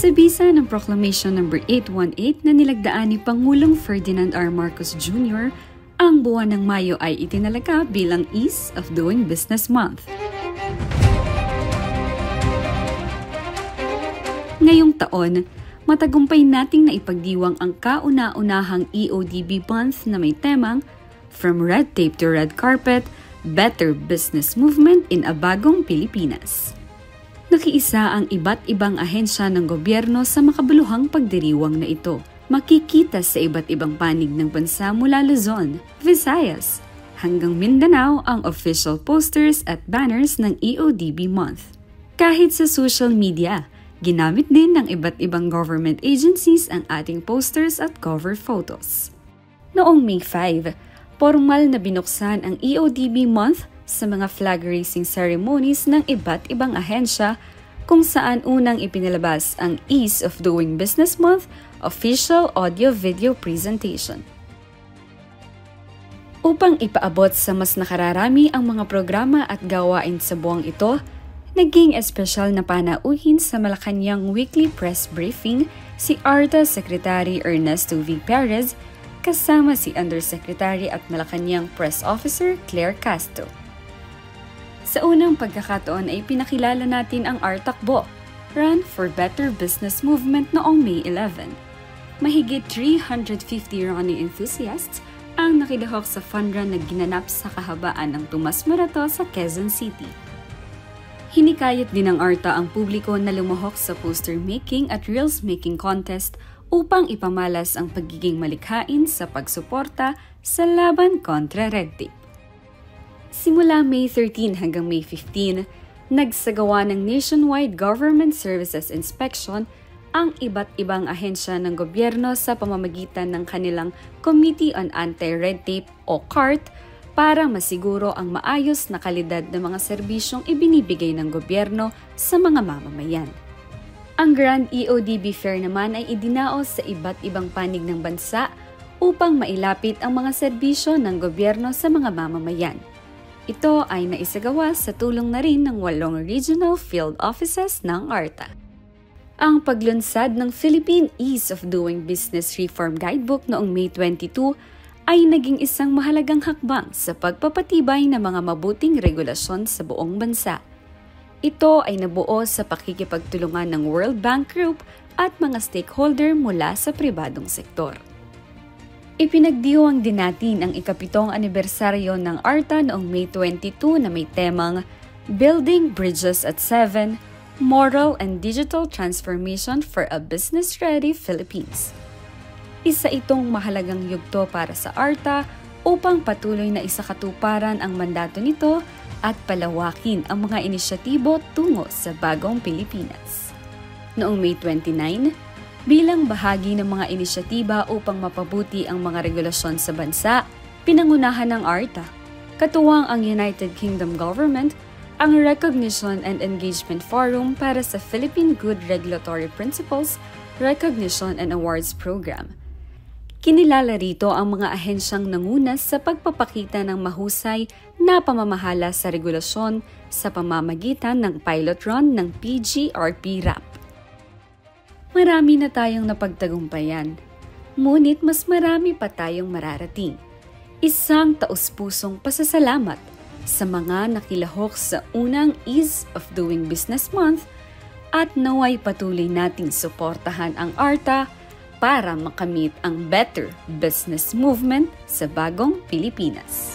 Sa bisa ng Proclamation No. 818 na nilagdaan ni Pangulong Ferdinand R. Marcos Jr., ang buwan ng Mayo ay itinalaga bilang Ease of Doing Business Month. Ngayong taon, matagumpay nating naipagdiwang ang kauna-unahang EODB Month na may temang From Red Tape to Red Carpet, Better Business Movement in a Bagong Pilipinas. Nakiisa ang iba't ibang ahensya ng gobyerno sa makabuluhang pagdiriwang na ito. Makikita sa iba't ibang panig ng bansa mula Luzon, Visayas, hanggang Mindanao ang official posters at banners ng EODB Month. Kahit sa social media, ginamit din ng iba't ibang government agencies ang ating posters at cover photos. Noong May 5, formal na binuksan ang EODB Month sa mga flag raising ceremonies ng iba't ibang ahensya kung saan unang ipinalabas ang Ease of Doing Business Month official audio-video presentation. Upang ipaabot sa mas nakararami ang mga programa at gawain sa buwang ito, naging espesyal na panauhin sa Malacanang weekly press briefing si ARTA Secretary Ernesto V. Perez kasama si Undersecretary at Malacanang Press Officer Claire Castro. Sa unang pagkakataon ay pinakilala natin ang ARTACBO, Run for Better Business Movement noong May 11. Mahigit 350 running enthusiasts ang nakilahok sa fun run na ginanap sa kahabaan ng Tomas Morato sa Quezon City. Hinikayat din ng ARTA ang publiko na lumahok sa poster making at reels making contest upang ipamalas ang pagiging malikhain sa pagsuporta sa laban kontra red tape. Simula May 13 hanggang May 15, nagsagawa ng nationwide government services inspection ang iba't ibang ahensya ng gobyerno sa pamamagitan ng kanilang Committee on Anti-Red Tape o CART para masiguro ang maayos na kalidad ng mga serbisyong ibinibigay ng gobyerno sa mga mamamayan. Ang Grand EODB Fair naman ay idinaos sa iba't ibang panig ng bansa upang mailapit ang mga serbisyo ng gobyerno sa mga mamamayan. Ito ay naisagawa sa tulong na rin ng 8 regional field offices ng ARTA. Ang paglunsad ng Philippine Ease of Doing Business Reform Guidebook noong May 22 ay naging isang mahalagang hakbang sa pagpapatibay ng mga mabuting regulasyon sa buong bansa. Ito ay nabuo sa pakikipagtulungan ng World Bank Group at mga stakeholder mula sa pribadong sektor. Ipinagdiwang din natin ang ika-7 anibersaryo ng ARTA noong May 22 na may temang Building Bridges at 7, Moral and Digital Transformation for a Business-Ready Philippines. Isa itong mahalagang yugto para sa ARTA upang patuloy na isakatuparan ang mandato nito at palawakin ang mga inisyatibo tungo sa bagong Pilipinas. Noong May 29, bilang bahagi ng mga inisyatiba upang mapabuti ang mga regulasyon sa bansa, pinangunahan ng ARTA, katuwang ang United Kingdom Government, ang Recognition and Engagement Forum para sa Philippine Good Regulatory Principles, Recognition and Awards Program. Kinilala rito ang mga ahensyang nanguna sa pagpapakita ng mahusay na pamamahala sa regulasyon sa pamamagitan ng pilot run ng PGRP-RAP. Marami na tayong napagtagumpayan, ngunit mas marami pa tayong mararating. Isang taus-pusong pasasalamat sa mga nakilahok sa unang Ease of Doing Business Month at naway patuloy nating suportahan ang ARTA para makamit ang better business movement sa bagong Pilipinas.